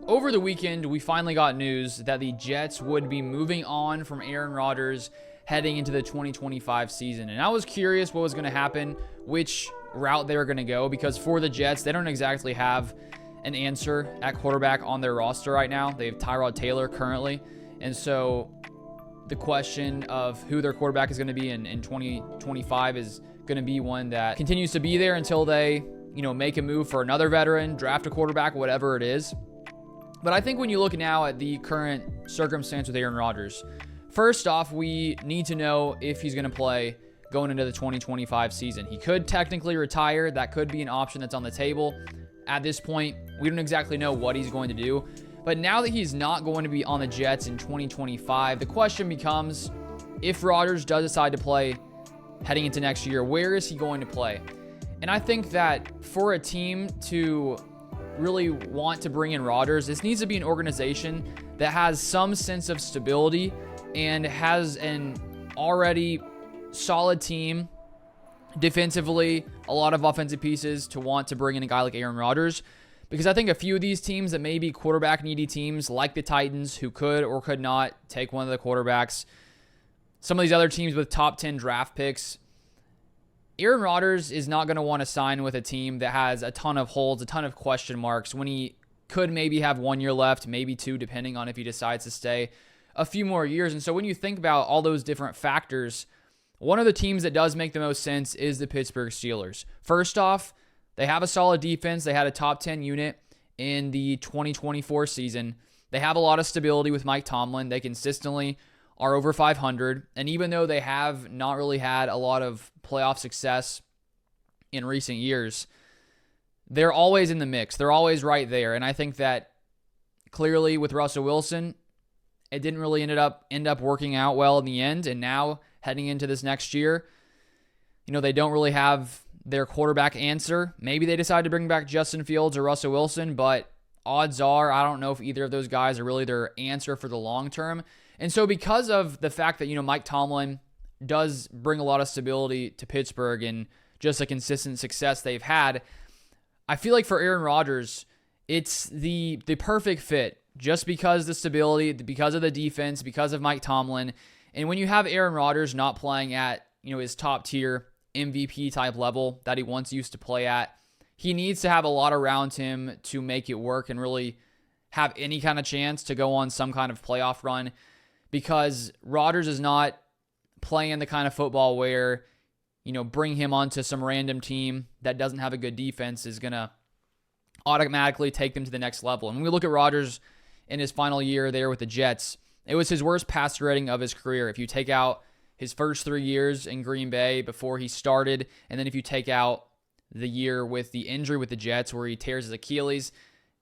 Over the weekend, we finally got news that the Jets would be moving on from Aaron Rodgers heading into the 2025 season. And I was curious what was going to happen, which route they were going to go, because for the Jets, they don't exactly have an answer at quarterback on their roster right now. They have Tyrod Taylor currently. And so the question of who their quarterback is going to be in 2025 is going to be one that continues to be there until they, make a move for another veteran, draft a quarterback, whatever it is. But I think when you look now at the current circumstance with Aaron Rodgers, first off, we need to know if he's going to play going into the 2025 season. He could technically retire. That could be an option that's on the table. At this point, we don't exactly know what he's going to do. But now that he's not going to be on the Jets in 2025, the question becomes, if Rodgers does decide to play heading into next year, where is he going to play? And I think that for a team to really want to bring in Rodgers, this needs to be an organization that has some sense of stability and has an already solid team defensively, a lot of offensive pieces to want to bring in a guy like Aaron Rodgers. Because I think a few of these teams that may be quarterback needy teams, like the Titans, who could or could not take one of the quarterbacks, some of these other teams with top 10 draft picks, Aaron Rodgers is not going to want to sign with a team that has a ton of holes, a ton of question marks, when he could maybe have 1 year left, maybe two, depending on if he decides to stay a few more years. And so when you think about all those different factors, one of the teams that does make the most sense is the Pittsburgh Steelers. First off, they have a solid defense. They had a top 10 unit in the 2024 season. They have a lot of stability with Mike Tomlin. They consistently are over 500. And even though they have not really had a lot of playoff success in recent years, they're always in the mix. They're always right there. And I think that clearly with Russell Wilson, it didn't really end up working out well in the end. And now heading into this next year, they don't really have their quarterback answer. Maybe they decide to bring back Justin Fields or Russell Wilson, but odds are I don't know if either of those guys are really their answer for the long term. And so because of the fact that, Mike Tomlin does bring a lot of stability to Pittsburgh and just a consistent success they've had, I feel like for Aaron Rodgers, it's the perfect fit just because of the stability, because of the defense, because of Mike Tomlin. And when you have Aaron Rodgers not playing at, his top tier MVP type level that he once used to play at, he needs to have a lot around him to make it work and really have any kind of chance to go on some kind of playoff run, because Rodgers is not playing the kind of football where, bring him onto some random team that doesn't have a good defense is going to automatically take them to the next level. And when we look at Rodgers in his final year there with the Jets, it was his worst passer rating of his career. If you take out his first 3 years in Green Bay before he started, and then if you take out the year with the injury with the Jets where he tears his Achilles,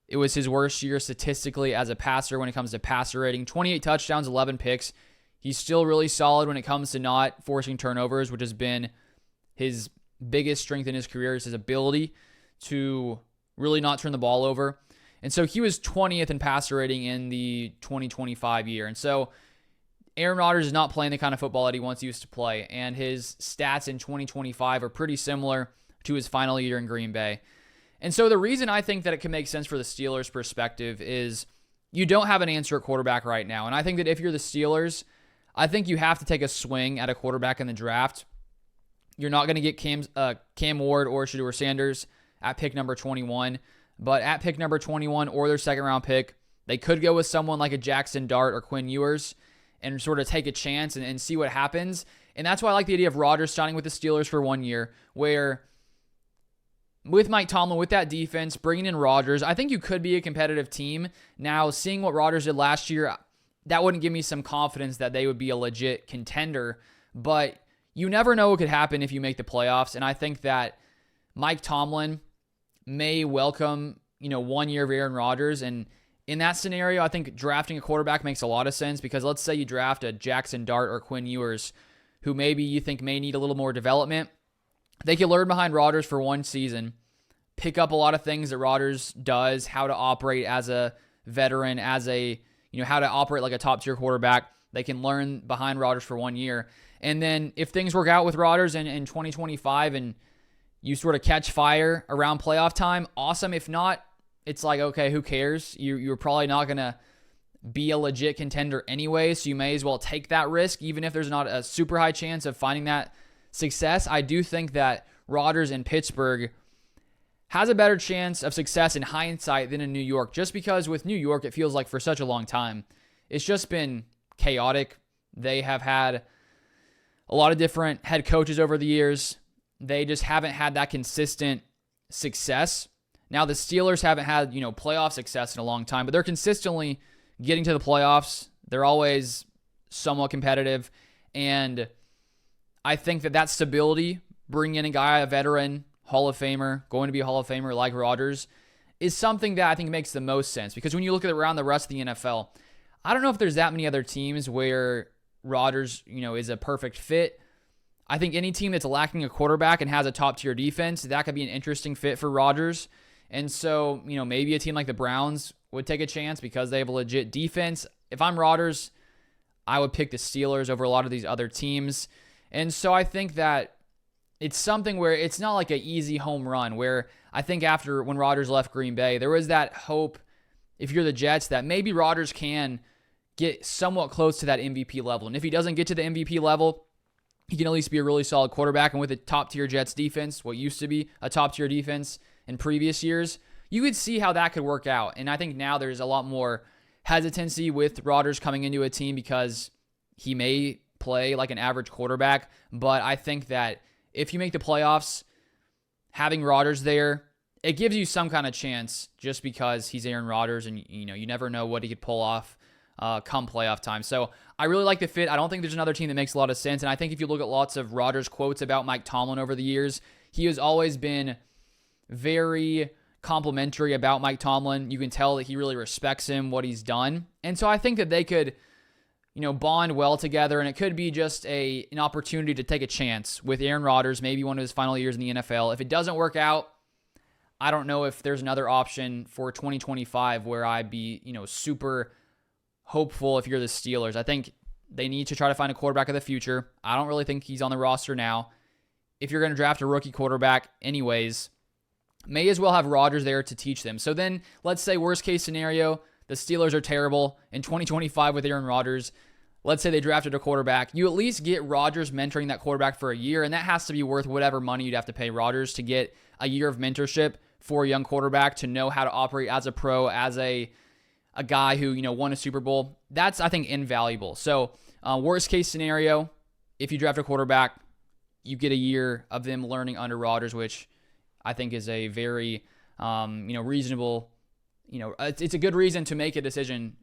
it was his worst year statistically as a passer when it comes to passer rating. 28 touchdowns, 11 picks. He's still really solid when it comes to not forcing turnovers, which has been his biggest strength in his career, is his ability to really not turn the ball over. And so he was 20th in passer rating in the 2025 year. And so Aaron Rodgers is not playing the kind of football that he once used to play, and his stats in 2025 are pretty similar to his final year in Green Bay. And so the reason I think that it can make sense for the Steelers' perspective is you don't have an answer at quarterback right now. And I think that if you're the Steelers, I think you have to take a swing at a quarterback in the draft. You're not going to get Cam Ward or Shedeur Sanders at pick number 21. But at pick number 21 or their second round pick, they could go with someone like a Jackson Dart or Quinn Ewers and sort of take a chance and see what happens. And that's why I like the idea of Rodgers signing with the Steelers for 1 year, where with Mike Tomlin, with that defense, bringing in Rodgers, I think you could be a competitive team. Now, seeing what Rodgers did last year, that wouldn't give me some confidence that they would be a legit contender. But you never know what could happen if you make the playoffs. And I think that Mike Tomlin may welcome, 1 year of Aaron Rodgers. And in that scenario, I think drafting a quarterback makes a lot of sense, because let's say you draft a Jackson Dart or Quinn Ewers, who maybe you think may need a little more development. They can learn behind Rodgers for one season, pick up a lot of things that Rodgers does, how to operate as a veteran, how to operate like a top-tier quarterback. They can learn behind Rodgers for 1 year. And then if things work out with Rodgers in 2025 and you sort of catch fire around playoff time, awesome. If not, it's like, okay, who cares? You're probably not going to be a legit contender anyway, so you may as well take that risk, even if there's not a super high chance of finding that success. I do think that Rodgers in Pittsburgh has a better chance of success in hindsight than in New York, just because with New York, it feels like for such a long time, it's just been chaotic. They have had a lot of different head coaches over the years. They just haven't had that consistent success. Now, the Steelers haven't had, playoff success in a long time, but they're consistently getting to the playoffs. They're always somewhat competitive. And I think that stability, bringing in a guy, a veteran, Hall of Famer, going to be a Hall of Famer like Rodgers, is something that I think makes the most sense. Because when you look at around the rest of the NFL, I don't know if there's that many other teams where Rodgers, is a perfect fit. I think any team that's lacking a quarterback and has a top-tier defense, that could be an interesting fit for Rodgers. And so, maybe a team like the Browns would take a chance because they have a legit defense. If I'm Rodgers, I would pick the Steelers over a lot of these other teams. And so I think that it's something where it's not like an easy home run, where I think after when Rodgers left Green Bay, there was that hope, if you're the Jets, that maybe Rodgers can get somewhat close to that MVP level. And if he doesn't get to the MVP level, he can at least be a really solid quarterback. And with a top-tier Jets defense, what used to be a top-tier defense in previous years, you could see how that could work out. And I think now there's a lot more hesitancy with Rodgers coming into a team because he may play like an average quarterback. But I think that if you make the playoffs, having Rodgers there, it gives you some kind of chance just because he's Aaron Rodgers, and you never know what he could pull off come playoff time. So I really like the fit. I don't think there's another team that makes a lot of sense. And I think if you look at lots of Rodgers quotes about Mike Tomlin over the years, he has always been very complimentary about Mike Tomlin. You can tell that he really respects him, what he's done. And so I think that they could, bond well together, and it could be just an opportunity to take a chance with Aaron Rodgers, maybe one of his final years in the NFL. If it doesn't work out, I don't know if there's another option for 2025 where I'd be, super hopeful if you're the Steelers. I think they need to try to find a quarterback of the future. I don't really think he's on the roster now. If you're going to draft a rookie quarterback anyways, may as well have Rodgers there to teach them. So then, let's say worst case scenario, the Steelers are terrible in 2025 with Aaron Rodgers. Let's say they drafted a quarterback. You at least get Rodgers mentoring that quarterback for a year, and that has to be worth whatever money you'd have to pay Rodgers to get a year of mentorship for a young quarterback to know how to operate as a pro, as a guy who, won a Super Bowl. That's, I think, invaluable. So worst case scenario, if you draft a quarterback, you get a year of them learning under Rodgers, which I think is a very, reasonable, it's a good reason to make a decision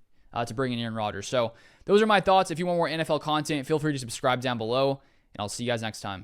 to bring in Aaron Rodgers. So those are my thoughts. If you want more NFL content, feel free to subscribe down below, and I'll see you guys next time.